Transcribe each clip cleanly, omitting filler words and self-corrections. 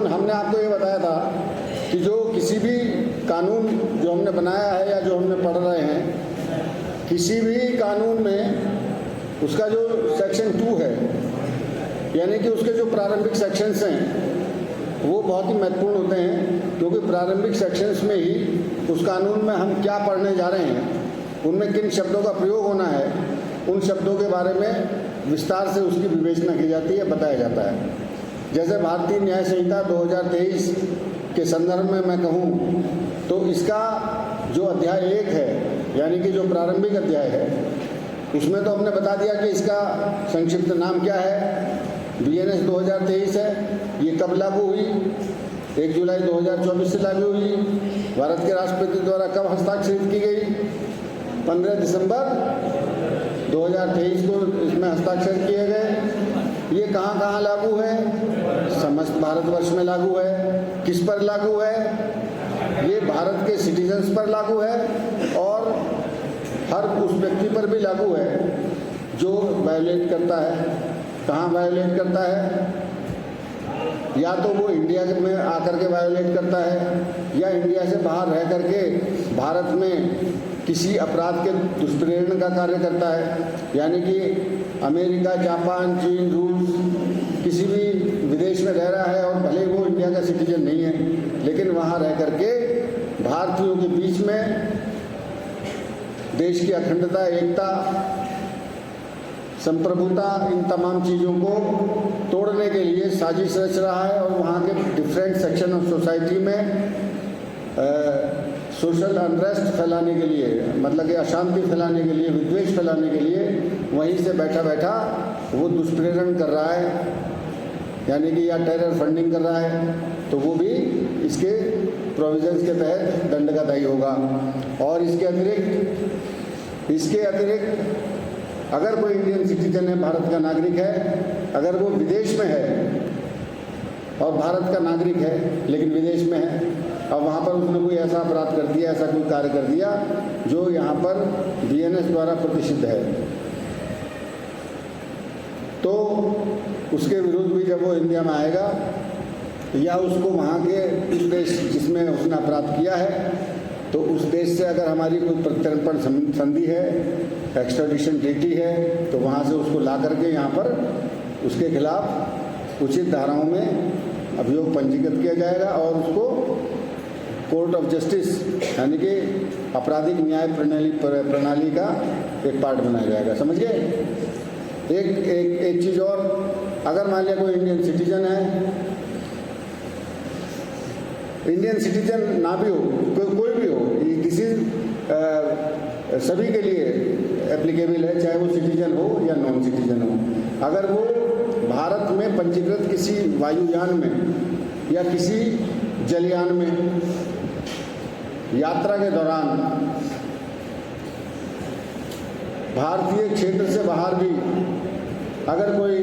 हमने आपको ये बताया था कि जो किसी भी कानून जो हमने बनाया है या जो हमने पढ़ रहे हैं, किसी भी कानून में उसका जो सेक्शन 2 है, यानी कि उसके जो प्रारंभिक सेक्शंस हैं वो बहुत ही महत्वपूर्ण होते हैं, क्योंकि प्रारंभिक सेक्शंस में ही उस कानून में हम क्या पढ़ने जा रहे हैं, उनमें किन शब्दों का प्रयोग होना है, उन शब्दों के बारे में विस्तार से उसकी विवेचना की जाती है, बताया जाता है। जैसे भारतीय न्याय संहिता 2023 के संदर्भ में मैं कहूँ तो इसका जो अध्याय 1 है, यानी कि जो प्रारंभिक अध्याय है, उसमें तो हमने बता दिया कि इसका संक्षिप्त नाम क्या है, BNS 2023 है। ये कब लागू हुई? 1 जुलाई 2024 से लागू हुई। भारत के राष्ट्रपति द्वारा कब हस्ताक्षरित की गई? 15 दिसंबर 2023 को इसमें हस्ताक्षर किए गए। ये कहाँ कहाँ लागू है? समस्त भारतवर्ष में लागू है। किस पर लागू है? ये भारत के सिटीजन्स पर लागू है और हर उस व्यक्ति पर भी लागू है जो वायोलेट करता है। कहाँ वायोलेट करता है? या तो वो इंडिया में आकर के वायोलेट करता है या इंडिया से बाहर रह करके भारत में किसी अपराध के दुष्प्रेरण का कार्य करता है, यानी कि अमेरिका, जापान, चीन, रूस किसी भी विदेश में रह रहा है और भले वो इंडिया का सिटीजन नहीं है, लेकिन वहाँ रह करके भारतीयों के बीच में देश की अखंडता, एकता, संप्रभुता, इन तमाम चीज़ों को तोड़ने के लिए साजिश रच रहा है और वहाँ के डिफरेंट सेक्शन ऑफ सोसाइटी में सोशल अनरेस्ट फैलाने के लिए, मतलब कि अशांति फैलाने के लिए, विद्वेष फैलाने के लिए वहीं से बैठा बैठा वो दुष्प्रेरण कर रहा है, यानी कि या टेरर फंडिंग कर रहा है, तो वो भी इसके प्रोविजंस के तहत दंड का दायी होगा। और इसके अतिरिक्त अगर कोई इंडियन सिटीजन है, भारत का नागरिक है, अगर वो विदेश में है और भारत का नागरिक है लेकिन विदेश में है, अब वहाँ पर उसने कोई ऐसा अपराध कर दिया, ऐसा कोई कार्य कर दिया जो यहाँ पर BNS द्वारा प्रतिषिद्ध है, तो उसके विरुद्ध भी जब वो इंडिया में आएगा या उसको वहाँ के उस देश जिसमें उसने अपराध किया है, तो उस देश से अगर हमारी कोई प्रत्यर्पण संधि है, एक्स्ट्राडिशन ट्रीटी है, तो वहाँ से उसको ला करके यहाँ पर उसके खिलाफ उचित धाराओं में अभियोग पंजीकृत किया जाएगा और उसको कोर्ट ऑफ जस्टिस यानी कि आपराधिक न्याय प्रणाली का एक पार्ट बनाया जाएगा। समझ गए? एक चीज़ और, अगर मान लिया कोई इंडियन सिटीजन है, इंडियन सिटीजन ना भी हो, कोई भी हो, ये किसी सभी के लिए एप्लीकेबल है, चाहे वो सिटीजन हो या नॉन सिटीजन हो। अगर वो भारत में पंजीकृत किसी वायुयान में या किसी जलयान में यात्रा के दौरान भारतीय क्षेत्र से बाहर भी अगर कोई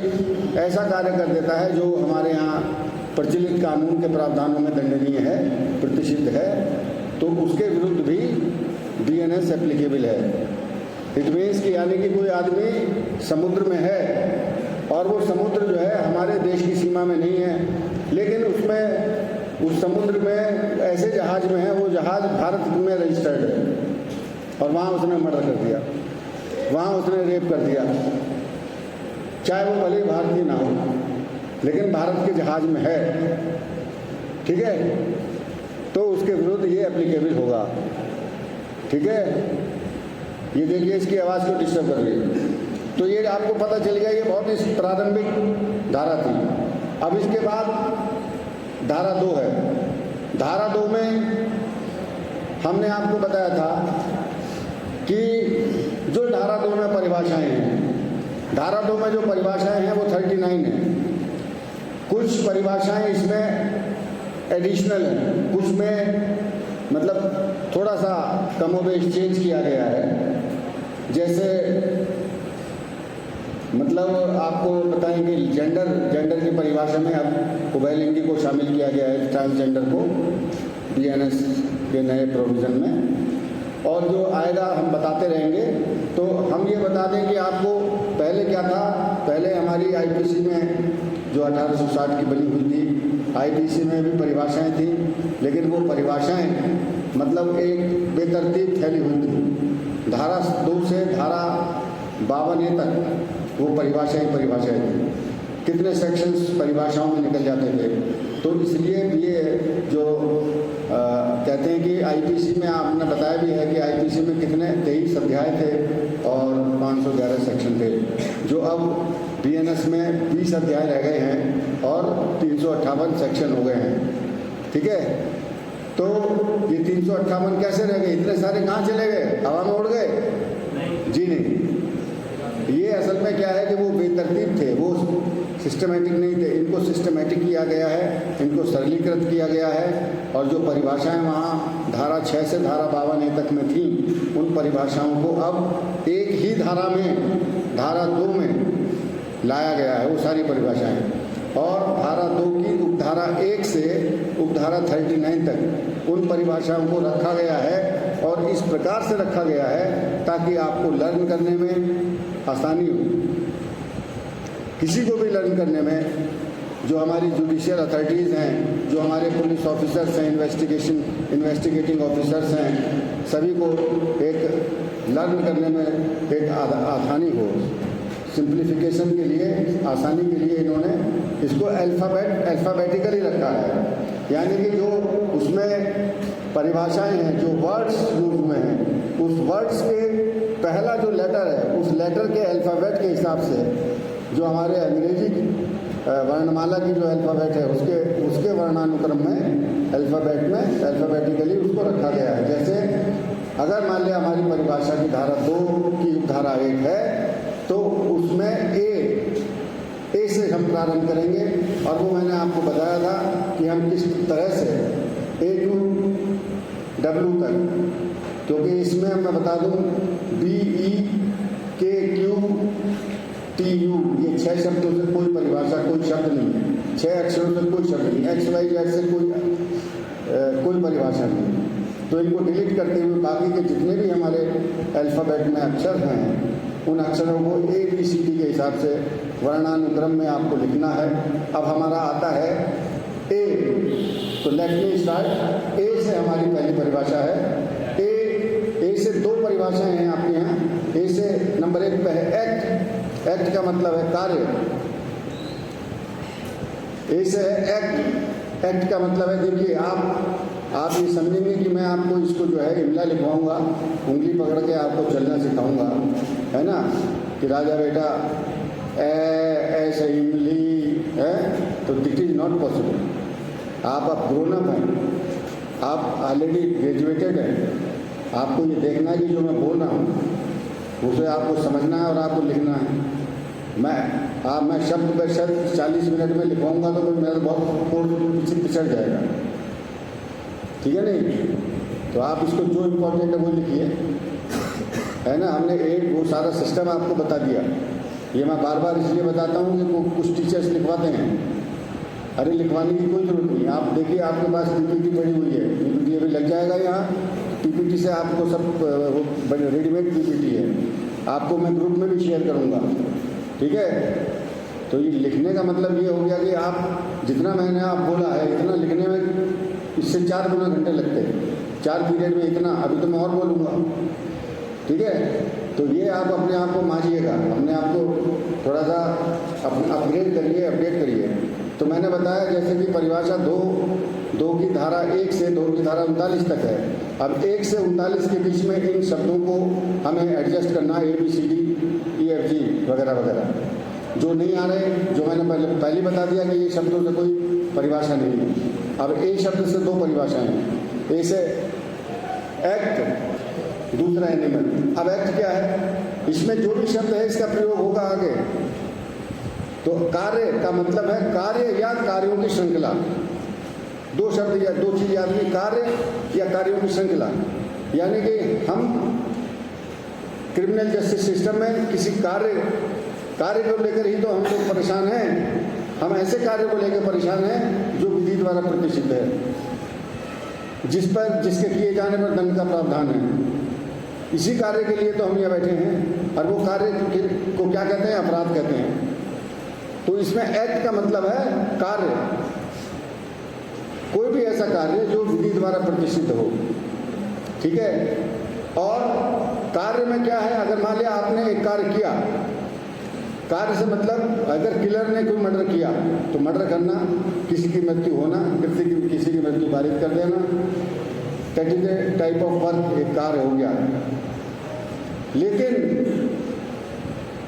ऐसा कार्य कर देता है जो हमारे यहाँ प्रचलित कानून के प्रावधानों में दंडनीय है, प्रतिषिद्ध है, तो उसके विरुद्ध भी BNS एप्लीकेबल है। इट मीन्स कि यानी कि कोई आदमी समुद्र में है और वो समुद्र जो है हमारे देश की सीमा में नहीं है, लेकिन उसमें उस समुद्र में ऐसे जहाज में है, वो जहाज भारत में रजिस्टर्ड है और वहाँ उसने मर्डर कर दिया, वहाँ उसने रेप कर दिया, चाहे वो भले भारतीय ना हो, लेकिन भारत के जहाज में है, ठीक है, तो उसके विरुद्ध ये एप्लीकेबल होगा। ठीक है, ये देखिए इसकी आवाज़ को डिस्टर्ब कर रही है, तो ये आपको पता चल गया, ये बहुत ही प्रारंभिक धारा थी। अब इसके बाद धारा 2 है। धारा 2 में हमने आपको बताया था कि जो धारा 2 में परिभाषाएं हैं, धारा 2 में जो परिभाषाएं हैं वो 39 है। कुछ परिभाषाएं इसमें एडिशनल हैं, कुछ में मतलब थोड़ा सा कमोबेश चेंज किया गया है। जैसे मतलब आपको बताएं कि जेंडर की परिभाषा में अब उभयलिंगी को शामिल किया गया है, ट्रांसजेंडर को BNS के नए प्रोविज़न में, और जो आएगा हम बताते रहेंगे। तो हम ये बता दें कि आपको पहले क्या था, पहले हमारी IPC में जो 1860 की बनी हुई थी आईपीसी में भी परिभाषाएं थी, लेकिन वो परिभाषाएं मतलब एक बेतरतीब फैली हुई थी। धारा 2 से धारा 52A तक वो परिभाषाएं थी, कितने सेक्शंस परिभाषाओं में निकल जाते थे। तो इसलिए ये जो कहते हैं कि आईपीसी में आपने बताया भी है कि आईपीसी में कितने 23 अध्याय थे और 511 सेक्शन थे, जो अब बीएनएस में 20 अध्याय रह गए हैं और 358 सेक्शन हो गए हैं। ठीक है, तो ये 358 कैसे रह गए? इतने सारे कहाँ चले गए? हवा में उड़ गए? जी नहीं, ये असल में क्या है कि वो बेतरतीब थे, वो सिस्टमेटिक नहीं थे। इनको सिस्टमेटिक किया गया है, इनको सरलीकृत किया गया है, और जो परिभाषाएं वहाँ धारा 6 से धारा 52A तक में थी, उन परिभाषाओं को अब एक ही धारा में, धारा 2 में लाया गया है वो सारी परिभाषाएं। और धारा 2 की उपधारा 1 से उपधारा 39 तक उन परिभाषाओं को रखा गया है, और इस प्रकार से रखा गया है ताकि आपको लर्न करने में आसानी हो, किसी को भी लर्न करने में। जो हमारी जुडिशियल अथॉरिटीज़ हैं, जो हमारे पुलिस ऑफिसर्स हैं, इन्वेस्टिगेटिंग ऑफिसर्स हैं, सभी को एक लर्न करने में एक आसानी हो। सिंप्लीफिकेशन के लिए, आसानी के लिए इन्होंने इसको अल्फ़ाबेटिकली रखा है, यानी कि जो उसमें परिभाषाएं हैं, जो वर्ड्स यूज हुए हैं, उस वर्ड्स के पहला जो लेटर है, उस लेटर के अल्फ़ाबेट के हिसाब से, जो हमारे अंग्रेजी वर्णमाला की जो अल्फ़ाबेट है उसके वर्णानुक्रम में अल्फ़ाबेटिकली उसको रखा गया है। जैसे अगर मान लिया हमारी परिभाषा की धारा 2 की धारा 1 है, तो उसमें ए से हम प्रारंभ करेंगे, और वो मैंने आपको बताया था कि हम किस तरह से A to W तक, क्योंकि इसमें मैं बता दूं BEKQTU ये 6 शब्दों से कोई परिभाषा, कोई शब्द नहीं है, 6 अक्षरों से कोई शब्द नहीं, XYZ से कोई परिभाषा नहीं। तो इनको डिलीट करते हुए बाकी के जितने भी हमारे अल्फ़ाबेट में अक्षर हैं, उन अक्षरों को ABCD के हिसाब से वर्णानुक्रम में आपको लिखना है। अब हमारा आता है A, तो लेट मी स्टार्ट। A से हमारी पहली परिभाषा है। A से 2 परिभाषाएं हैं आपके यहाँ। A से नंबर 1 पे है एक्ट। एक्ट का मतलब है कार्य। A से है एक्ट। एक्ट का मतलब है, देखिए आप ये समझेंगे कि मैं आपको इसको जो है इमला लिखवाऊंगा, उंगली पकड़ के आपको चलना सिखाऊंगा, है ना, कि राजा बेटा ऐसे इमली है, तो दिट इज नॉट पॉसिबल। आप अब ग्रोन अप हैं, आप ऑलरेडी ग्रेजुएटेड हैं, आपको ये देखना है कि जो मैं बोल रहा हूँ उसे आपको समझना है और आपको लिखना है। मैं शब्द पर शब्द 40 मिनट में लिखवाऊंगा तो मेरा बहुत कोर्स पिछड़ जाएगा, ठीक है नहीं? तो आप इसको जो इम्पोर्टेंट है वो लिखिए, है ना। हमने वो सारा सिस्टम आपको बता दिया। ये मैं बार बार इसलिए बताता हूँ कि कुछ टीचर्स लिखवाते हैं, अरे लिखवाने की कोई ज़रूरत नहीं। आप देखिए आपके पास PPT पड़ी हुई है, PPT अभी लग जाएगा यहाँ। PPT से आपको सब रेडीमेड PPT है, आपको मैं ग्रुप में भी शेयर करूँगा, ठीक है। तो ये लिखने का मतलब ये हो गया कि आप जितना मैंने आप बोला है इतना लिखने में इससे 4 गुना घंटे लगते हैं, 4 पीरियड में इतना। अभी तो मैं और बोलूँगा, ठीक है। तो ये आप अपने आप को मांझिएगा, अपने आप को थोड़ा सा अपग्रेड करिए, अपडेट करिए। तो मैंने बताया जैसे कि परिभाषा 2 की धारा 1 से 2 की धारा 39 तक है। अब 1 से 39 के बीच में इन शब्दों को हमें एडजस्ट करना है, ABCD EFG वगैरह वगैरह। जो नहीं आ रहे, जो मैंने पहले बता दिया कि ये शब्दों से कोई परिभाषा नहीं है। अब A शब्द से 2 परिभाषाएं हैं। A से एक्ट, दूसरा एनिमल। अब एक्ट क्या है? इसमें जो भी शब्द है इसका प्रयोग होगा आगे। तो कार्य का मतलब है कार्य या कार्यों की श्रृंखला। 2 शब्द या 2 चीज याद रखिए, कार्य या कार्यों की श्रृंखला। यानी कि हम क्रिमिनल जस्टिस सिस्टम में किसी कार्य को लेकर ही तो हम लोग परेशान हैं। हम ऐसे कार्य को लेकर परेशान हैं जो विधि द्वारा प्रतिष्ठित है, जिसके किए जाने पर दंड का प्रावधान है। इसी कार्य के लिए तो हम यहाँ बैठे हैं, और वो कार्य को क्या कहते हैं? अपराध कहते हैं। तो इसमें एक्ट का मतलब है कार्य, कोई भी ऐसा कार्य जो विधि द्वारा प्रतिष्ठित हो, ठीक है। और कार्य में क्या है, अगर मान लिया आपने एक कार्य किया, कार्य से मतलब अगर किलर ने कोई मर्डर किया तो मर्डर करना, किसी की मृत्यु होना, किसी की मृत्यु पारित कर देना, that is a type of work, एक कार्य हो गया। लेकिन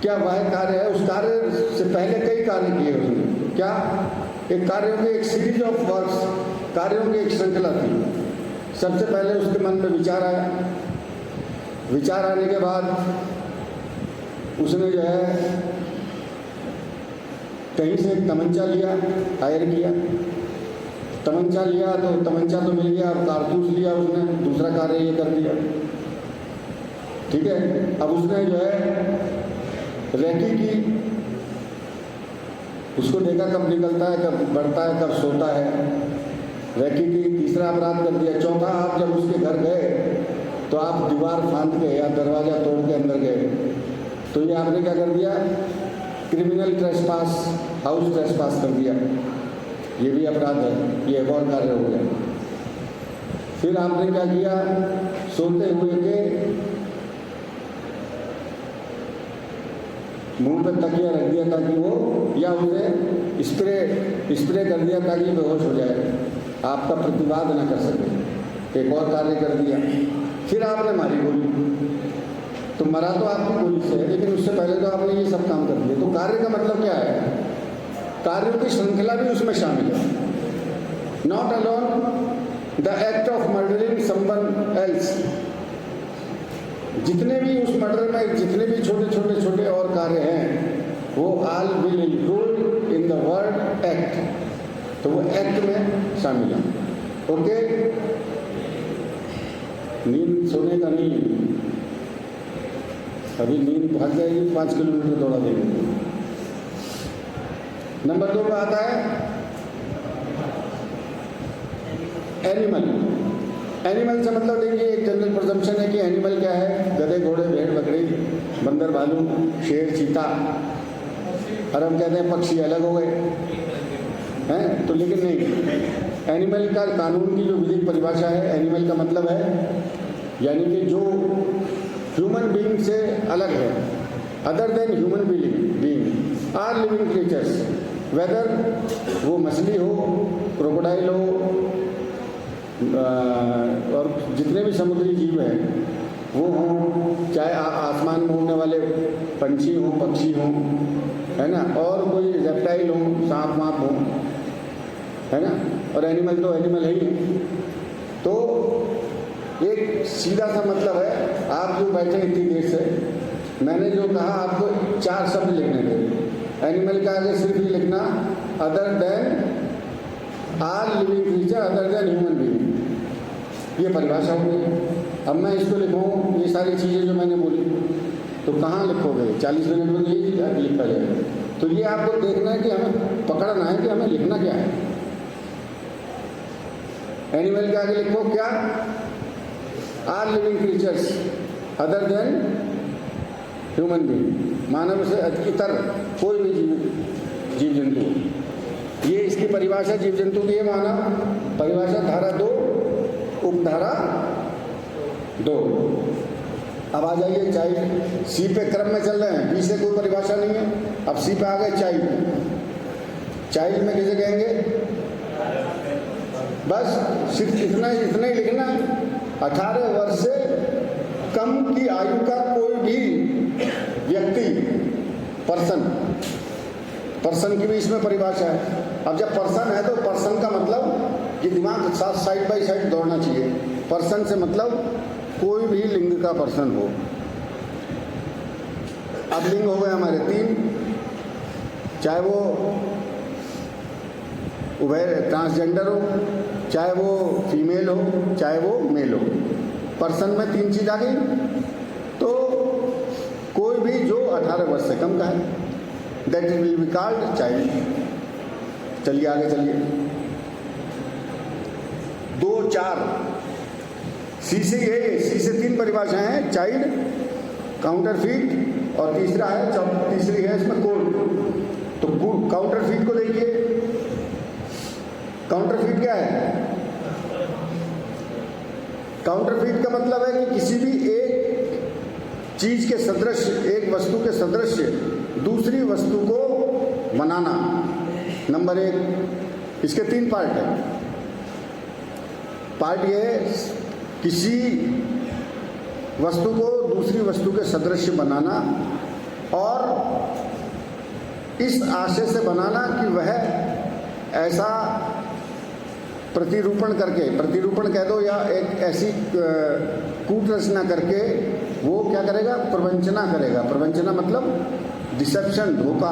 क्या वह कार्य है, उस कार्य से पहले कई कार्य किए उसने। क्या? एक कार्यों की एक सीरीज ऑफ वर्क्स, कार्यों की एक श्रृंखला थी। सबसे पहले उसके मन में विचार आया, विचार आने के बाद उसने जो है कहीं से एक तमंचा लिया, हायर किया, तमंचा लिया तो तमंचा तो मिल गया, अब कारतूस लिया उसने, दूसरा कार्य ये कर दिया, ठीक है। अब उसने जो है रेकी की, उसको देखा कब निकलता है, कब बढ़ता है, कब सोता है, रेकी की, तीसरा अपराध कर दिया। चौथा, आप जब उसके घर गए तो आप दीवार फांद के या दरवाज़ा तोड़ के अंदर गए, तो ये आपने क्या कर दिया, क्रिमिनल ट्रेसपास, हाउस ट्रेसपास कर दिया, ये भी अपराध है, ये एक और कार्य हो गया। फिर आपने क्या किया, सोते हुए के मुंह पे तकिया रख दिया ताकि वो, या उसे स्प्रे कर दिया ताकि बेहोश हो जाए, आपका प्रतिवाद न कर सके, एक और कार्य कर दिया। फिर आपने मारी गोली, तो मरा तो आपकी गोली से है, लेकिन उससे पहले तो आपने ये सब काम कर दिया। तो कार्य का मतलब क्या है, कार्यों की श्रृंखला भी उसमें शामिल है। Not alone the act of murdering someone else, जितने भी उस मर्डर में जितने भी छोटे और कार्य हैं, वो all will include in the word act, तो वो एक्ट में शामिल है। ओके, नींद सोने का नहीं, अभी नींद भाग जाएगी, 5 किलोमीटर दौड़ा देंगे। नंबर 2 पे आता है एनिमल। एनिमल से मतलब देखिए, एक जनरल प्रिजम्पशन है कि एनिमल क्या है, गधे, घोड़े, भेड़, बकरी, बंदर, भालू, शेर, चीता, और हम कहते हैं पक्षी अलग हो गए हैं, तो लेकिन नहीं, एनिमल का कानून की जो विधिक परिभाषा है, एनिमल का मतलब है यानी कि जो ह्यूमन बीइंग से अलग है, other than human being, are living creatures, whether वो मछली हो, क्रोकोडाइल हो, और जितने भी समुद्री जीव हैं वो हों, चाहे आसमान में उड़ने वाले पंछी हों, पक्षी हों, है ना, और कोई रेप्टाइल हो, सांप वाप हो, है ना, और एनिमल तो एनिमल है ही। तो एक सीधा सा मतलब है, आप जो बैठे इतनी देर से, मैंने जो कहा आपको 4 शब्द लिखने थे, एनिमल का आगे सिर्फ ही लिखना other than are living creature, other than human being, ये परिभाषा हो गई। अब मैं इसको लिखूँ, ये सारी चीज़ें जो मैंने बोली, तो कहाँ लिखोगे, 40 मिनट में यही लिखा जाएगा। तो ये आपको देखना है कि हमें पकड़ना है कि हमें लिखना क्या है। एनिमल के आगे लिखो क्या, are living creatures other than human being, मानव से इतर कोई भी जीव जंतु, ये इसकी परिभाषा जीव जंतु की है। मानव परिभाषा धारा 2, उपधारा 2। अब आ जाइए चाइल्ड, सी पे क्रम में चल रहे हैं, बी से कोई परिभाषा नहीं है। अब सी पे आ गए चाइल्ड। चाइल्ड में कैसे कहेंगे, बस सिर्फ इतना ही लिखना, 18 वर्ष से कम की आयु का कोई भी व्यक्ति, पर्सन की भी इसमें परिभाषा है। अब जब पर्सन है तो पर्सन का मतलब कि दिमाग साथ साइड बाय साइड दौड़ना चाहिए। पर्सन से मतलब कोई भी लिंग का पर्सन हो। अब लिंग हो गए हमारे 3, चाहे वो उभय ट्रांसजेंडर हो, चाहे वो फीमेल हो, चाहे वो मेल हो। पर्सन में 3 चीज़ आ गई, तो कोई भी जो 18 वर्ष से कम का है, that will be called child. चलिए आगे चलिए, 2, 4 सी से है, सी से 3 परिभाषाएं हैं, चाइल्ड, काउंटरफीट और तीसरा है, तीसरी है इसमें कोड। तो काउंटरफीट को देखिए, काउंटरफीट क्या है? काउंटरफीट का मतलब है कि किसी भी एक चीज के सदृश, एक वस्तु के सदृश दूसरी वस्तु को बनाना। नंबर एक, इसके 3 पार्ट है। पार्ट ये है किसी वस्तु को दूसरी वस्तु के सदृश बनाना, और इस आशय से बनाना कि वह ऐसा प्रतिरूपण करके, प्रतिरूपण कह दो, या एक ऐसी कूट रचना करके वो क्या करेगा? प्रवंचना करेगा। प्रवंचना मतलब डिसेप्शन, धोखा,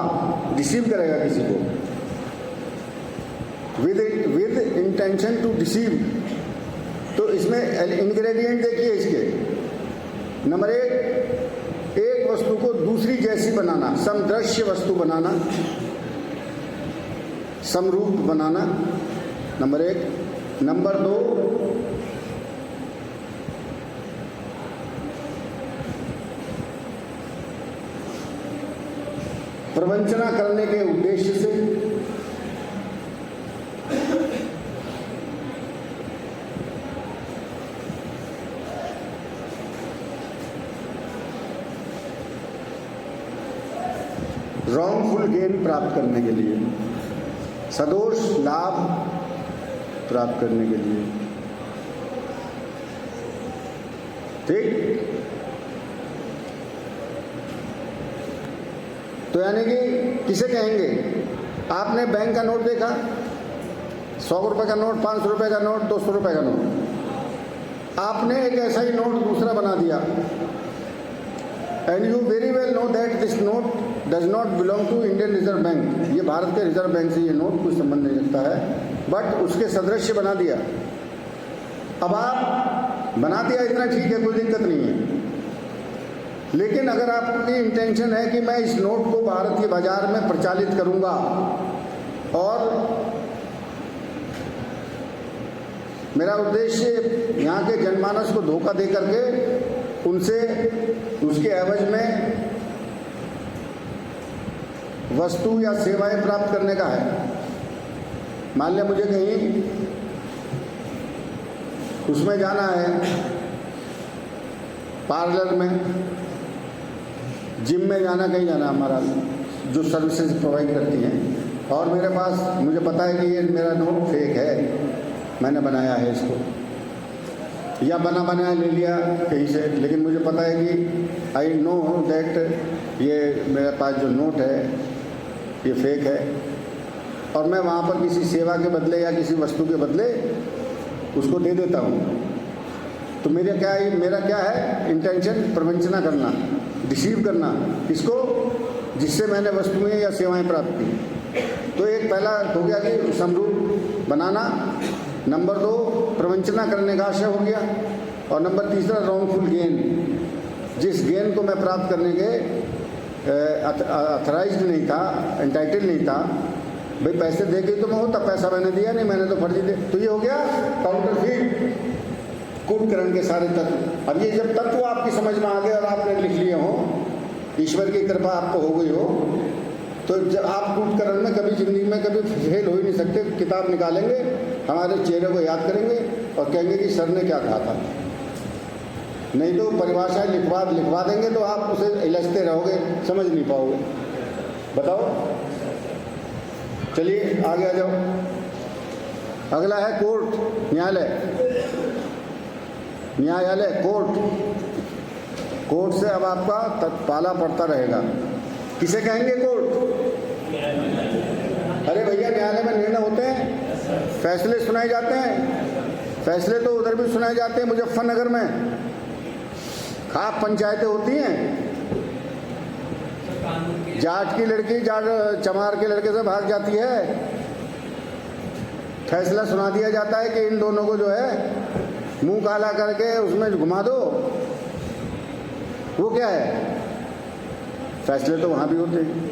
डिसीव करेगा किसी को, विद इंटेंशन टू डिसीव। तो इसमें इंग्रेडिएंट देखिए इसके। नंबर एक वस्तु को दूसरी जैसी बनाना, समदृश्य वस्तु बनाना, समरूप बनाना, नंबर 1। नंबर 2, प्रवंचना करने के उद्देश्य से रॉन्गफुल गेन प्राप्त करने के लिए, सदोष लाभ प्राप्त करने के लिए। ठीक? तो यानी कि किसे कहेंगे? आपने बैंक का नोट देखा, 100 रुपए का नोट, 500 रुपए का नोट, 200 रुपए का नोट। आपने एक ऐसा ही नोट दूसरा बना दिया, and you very well know that this note does not belong to Indian Reserve Bank. ये भारत के रिजर्व बैंक से ये नोट कोई संबंध नहीं रखता है, बट उसके सदृश्य बना दिया। अब आप बना दिया, इतना ठीक है, कोई दिक्कत नहीं है। लेकिन अगर आपकी इंटेंशन है कि मैं इस नोट को भारतीय बाजार में प्रचालित करूंगा और मेरा उद्देश्य यहाँ के जनमानस को धोखा दे करके उनसे उसके एवज में वस्तु या सेवाएं प्राप्त करने का है। मान लिया मुझे कहीं उसमें जाना है, पार्लर में, जिम में जाना, कहीं जाना, हमारा जो सर्विसेज प्रोवाइड करती हैं, और मेरे पास, मुझे पता है कि ये मेरा नोट फेक है, मैंने बनाया है इसको, या बना बनाया ले लिया कहीं से, लेकिन मुझे पता है कि आई नो दैट ये मेरे पास जो नोट है ये फेक है, और मैं वहाँ पर किसी सेवा के बदले या किसी वस्तु के बदले उसको दे देता हूँ। तो मेरा क्या है इंटेंशन? प्रवंचना करना, डिसीव करना, किसको? जिससे मैंने वस्तुएं या सेवाएं प्राप्त की। तो एक पहला हो गया कि समरूप बनाना, नंबर 2 प्रवंचना करने का आशय हो गया, और नंबर 3 रॉन्गफुल गेन, जिस गेन को मैं प्राप्त करने के अथराइज्ड नहीं था, एंटाइटल नहीं था। भाई पैसे दे के तो मैं होता, पैसा मैंने दिया नहीं, मैंने तो फर्जी दे। तो ये हो गया काउंटरफीट, कूटकरण के सारे तत्व। अब ये जब तत्व आपकी समझ में आ गए और आपने लिख लिए हो, ईश्वर की कृपा आपको हो गई हो, तो जब आप कूटकरण में कभी जिंदगी में कभी फेल हो ही नहीं सकते। किताब निकालेंगे, हमारे चेहरे को याद करेंगे और कहेंगे कि सर ने क्या कहा था। नहीं तो परिभाषाएं लिखवा देंगे तो आप उसे इलझते रहोगे, समझ नहीं पाओगे। बताओ, चलिए आगे आ जाओ। अगला है कोर्ट, न्यायालय, कोर्ट से अब आपका पाला पड़ता रहेगा। किसे कहेंगे? कोर्ट। अरे भैया, न्यायालय में निर्णय होते हैं, फैसले सुनाए जाते हैं। फैसले तो उधर भी सुनाए जाते हैं, मुजफ्फरनगर में खाप पंचायतें होती हैं। जाट की लड़की चमार के लड़के से भाग जाती है, फैसला सुना दिया जाता है कि इन दोनों को जो है मुंह काला करके उसमें घुमा दो। वो क्या है? फैसले तो वहां भी होते हैं।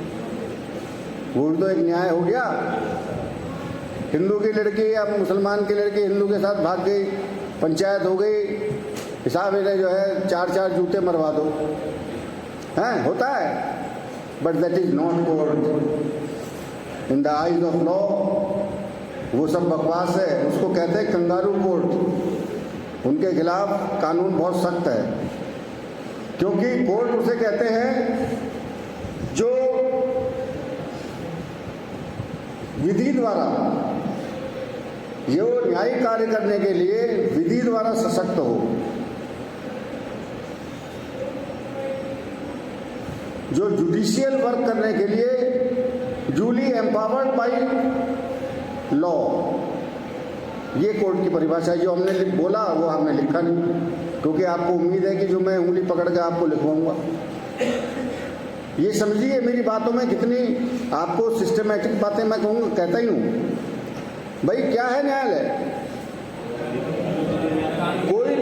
वो तो एक न्याय हो गया। हिंदू की लड़की या मुसलमान की लड़की हिंदू के साथ भाग गई, पंचायत हो गई, हिसाब इन्हें जो है 4 जूते मरवा दो, हैं? होता है। But that is not court in the eyes of law. वो सब बकवास है, उसको कहते हैं कंगारू कोर्ट। उनके खिलाफ कानून बहुत सख्त है, क्योंकि कोर्ट उसे कहते हैं जो विधि द्वारा, जो न्यायिक कार्य करने के लिए विधि द्वारा सशक्त हो, जो जुडिशियल वर्क करने के लिए जूली एम्पावर्ड बाई लॉ। ये कोर्ट की परिभाषा है। जो हमने बोला वो आपने लिखा नहीं, क्योंकि आपको उम्मीद है कि जो मैं उंगली पकड़ के आपको लिखवाऊंगा। ये समझिए मेरी बातों में कितनी आपको सिस्टमेटिक बातें मैं कहूँगा, कहता ही हूँ। भाई क्या है न्यायालय? कोई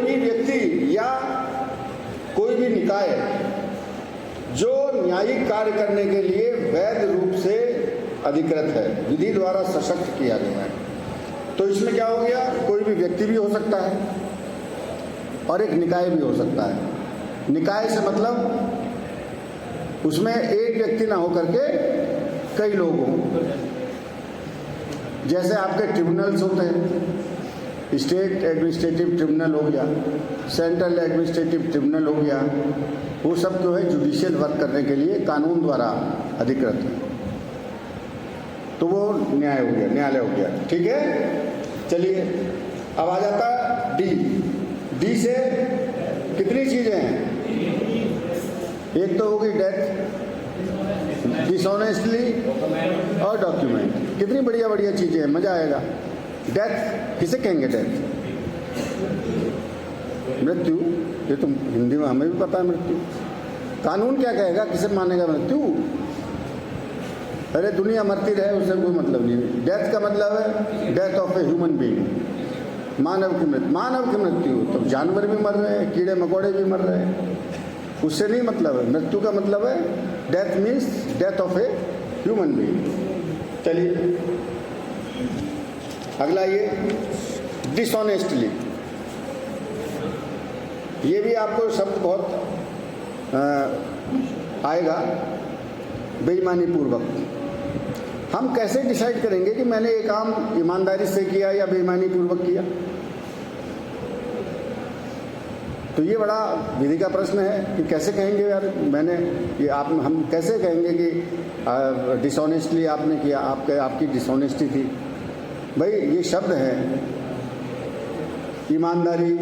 भी व्यक्ति या कोई भी निकाय जो न्यायिक कार्य करने के लिए वैध रूप से अधिकृत है, विधि द्वारा सशक्त किया गया है। तो इसमें क्या हो गया? कोई भी व्यक्ति भी हो सकता है और एक निकाय भी हो सकता है। निकाय से मतलब उसमें एक व्यक्ति ना होकर के कई लोग हों। जैसे आपके ट्रिब्यूनल्स होते हैं, स्टेट एडमिनिस्ट्रेटिव ट्रिब्यूनल हो गया, सेंट्रल एडमिनिस्ट्रेटिव ट्रिब्यूनल हो गया, वो सब जो है जुडिशियल वर्क करने के लिए कानून द्वारा अधिकृत है। तो वो न्याय हो गया, न्यायालय हो गया। ठीक है, चलिए अब आ जाता है डी। डी से कितनी चीजें हैं? एक तो होगी डेथ, डिसऑनेस्टली और डॉक्यूमेंट। कितनी बढ़िया बढ़िया चीजें हैं, मजा आएगा। डेथ किसे कहेंगे? डेथ मृत्यु, ये तो हिंदी में हमें भी पता है मृत्यु। कानून क्या कहेगा, किसे मानेगा मृत्यु? अरे दुनिया मरती रहे उससे कोई मतलब नहीं। डेथ का मतलब है death of a human being, मानव की मृत्यु। मानव की मृत्यु तो जानवर भी मर रहे हैं, कीड़े मकोड़े भी मर रहे हैं, उससे नहीं मतलब है। मृत्यु का मतलब है death means death of a human being. चलिए अगला, ये डिसऑनेस्टली। ये भी आपको शब्द बहुत आएगा, बेईमानी पूर्वक। हम कैसे डिसाइड करेंगे कि मैंने ये काम ईमानदारी से किया या बेईमानी पूर्वक किया? तो ये बड़ा विधि का प्रश्न है कि कैसे कहेंगे यार मैंने ये आप हम कैसे कहेंगे कि डिसऑनेस्टली आपने किया, आपकी डिसऑनेस्टी थी। भाई ये शब्द है ईमानदारी,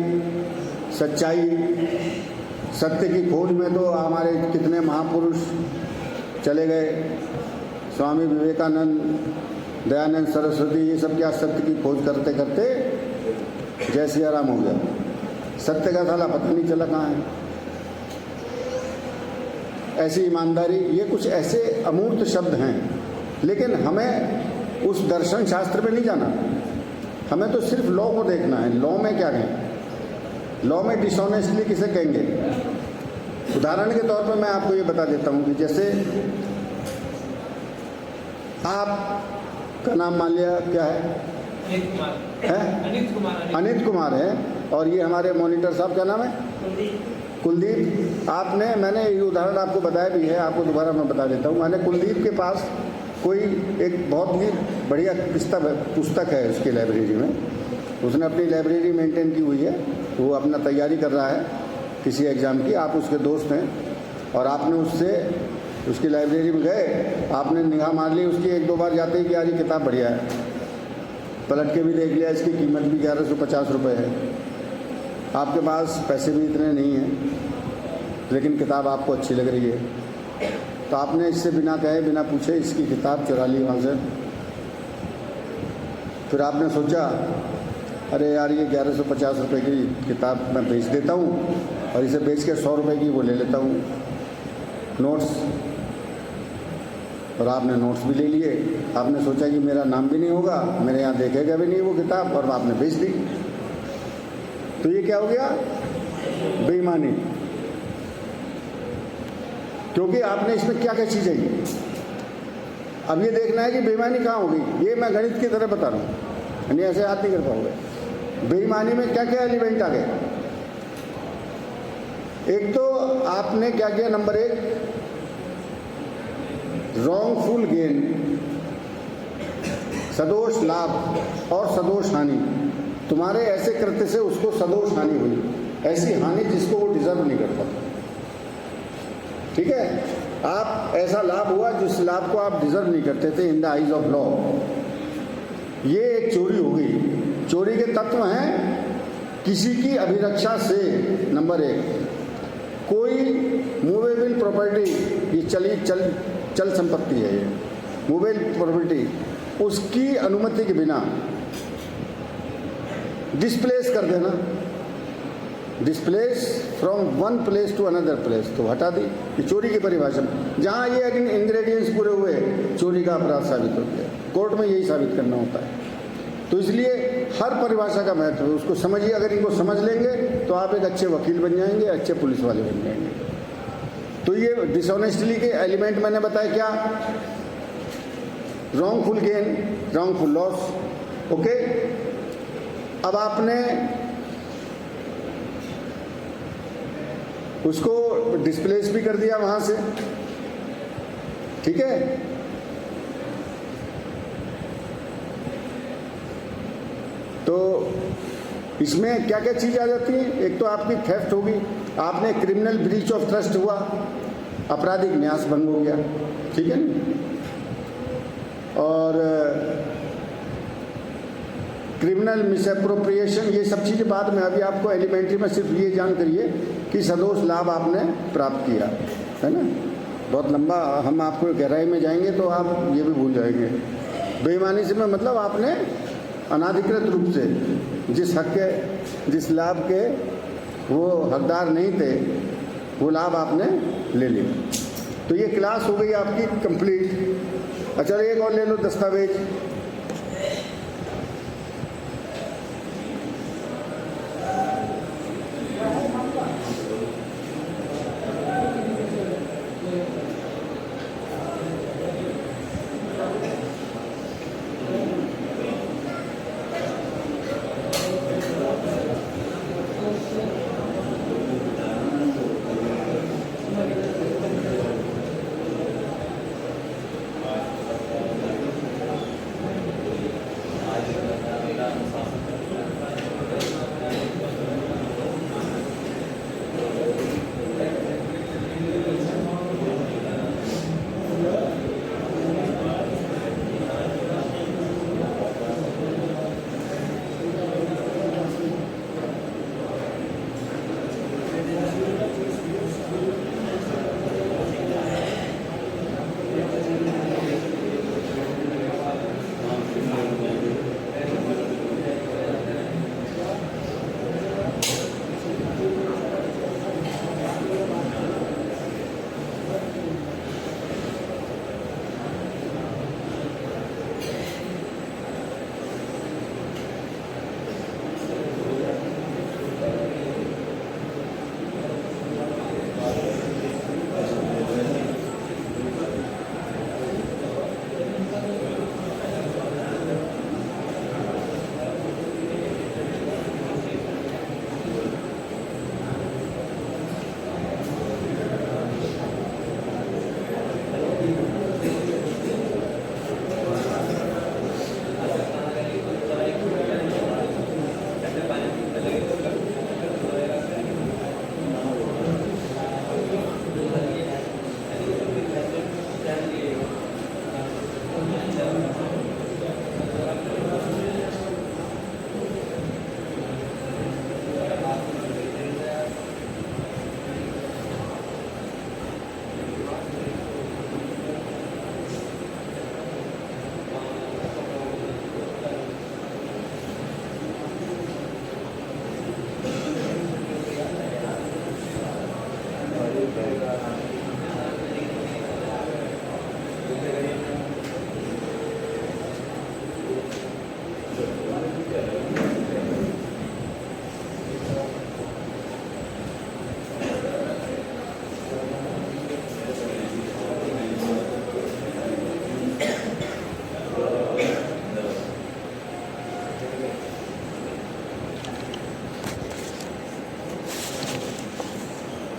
सच्चाई, सत्य की खोज में तो हमारे कितने महापुरुष चले गए। स्वामी विवेकानंद, दयानंद सरस्वती, ये सब क्या सत्य की खोज करते करते जय सिया राम हो गया। सत्य का साला पता नहीं चला कहाँ है। ऐसी ईमानदारी, ये कुछ ऐसे अमूर्त शब्द हैं, लेकिन हमें उस दर्शन शास्त्र में नहीं जाना। हमें तो सिर्फ लॉ को देखना है। लॉ में क्या कहें? लॉ में डिसऑनेस्टली किसे कहेंगे? उदाहरण के तौर पर मैं आपको ये बता देता हूँ कि जैसे आपका नाम मान लिया क्या है? अनित कुमार है, और ये हमारे मॉनिटर साहब क्या नाम है? कुलदीप। आपने, मैंने ये उदाहरण आपको बताया भी है, आपको दोबारा मैं बता देता हूँ। मैंने कुलदीप के पास कोई एक बहुत ही बढ़िया पुस्तक है उसकी लाइब्रेरी में। उसने अपनी लाइब्रेरी मेंटेन की हुई है, वो अपना तैयारी कर रहा है किसी एग्ज़ाम की। आप उसके दोस्त हैं और आपने उससे उसकी लाइब्रेरी में गए, आपने निगाह मार ली उसकी एक दो बार जाते ही कि यार ये किताब बढ़िया है, पलट के भी देख लिया, इसकी कीमत भी 1150 रुपये है। आपके पास पैसे भी इतने नहीं हैं, लेकिन किताब आपको अच्छी लग रही है, तो आपने इससे बिना कहे बिना पूछे इसकी किताब चुरा ली वहाँ से। फिर आपने सोचा अरे यार ये 1150 रुपये की किताब मैं बेच देता हूँ और इसे बेच के 100 रुपये की वो ले लेता हूँ नोट्स। और आपने नोट्स भी ले लिए। आपने सोचा कि मेरा नाम भी नहीं होगा, मेरे यहाँ देखेगा भी नहीं वो किताब, और आपने बेच दी। तो ये क्या हो गया? बेईमानी। क्योंकि आपने इसमें क्या क्या चीज़ है। अब ये देखना है कि बेईमानी कहाँ हो गई। ये मैं गणित की तरह बता रहा हूँ, यानी ऐसे याद नहीं कर पाओगे। बेईमानी में क्या क्या एलिमेंट आ गए? एक तो आपने क्या किया, नंबर 1 रॉन्गफुल गेन, सदोष लाभ और सदोष हानि, तुम्हारे ऐसे कृत्य से उसको सदोष हानि हुई, ऐसी हानि जिसको वो डिजर्व नहीं करता। ठीक है, आप ऐसा लाभ हुआ जिस लाभ को आप डिजर्व नहीं करते थे in the eyes of law. ये एक चोरी हो गई। चोरी के तत्व हैं किसी की अभिरक्षा से, नंबर 1, कोई मूवेबल प्रॉपर्टी, ये चल संपत्ति है, ये मूवेबल प्रॉपर्टी, उसकी अनुमति के बिना डिस्प्लेस कर देना, displace from one place to another place, तो हटा दी। ये चोरी की परिभाषा में जहाँ ये इंग्रेडिएंट्स पूरे हुए, चोरी का अपराध साबित हो गया। कोर्ट में यही साबित करना होता है। तो इसलिए हर परिभाषा का महत्व है, उसको समझिए। अगर इनको समझ लेंगे तो आप एक अच्छे वकील बन जाएंगे, अच्छे पुलिस वाले बन जाएंगे। तो ये डिसऑनेस्टली के एलिमेंट मैंने बताया क्या, wrongful gain, wrongful loss. Okay, अब आपने उसको डिस्प्लेस भी कर दिया वहां से, ठीक है। तो इसमें क्या क्या चीज़ आ जाती है, एक तो आपकी थेफ्ट होगी, आपने क्रिमिनल ब्रीच ऑफ ट्रस्ट हुआ, आपराधिक न्यास भंग हो गया, ठीक है ना। और क्रिमिनल मिसअप्रोप्रिएशन, ये सब चीज़ें बाद में। अभी आपको एलिमेंट्री में सिर्फ ये जान करिए कि सदोष लाभ आपने प्राप्त किया, है ना। बहुत लंबा हम आपको गहराई में जाएंगे तो आप ये भी भूल जाएंगे। बेईमानी से मैं मतलब आपने अनाधिकृत रूप से जिस हक के, जिस लाभ के वो हकदार नहीं थे, वो लाभ आपने ले लिया। तो ये क्लास हो गई आपकी कंप्लीट। अच्छा, एक और ले लो दस्तावेज।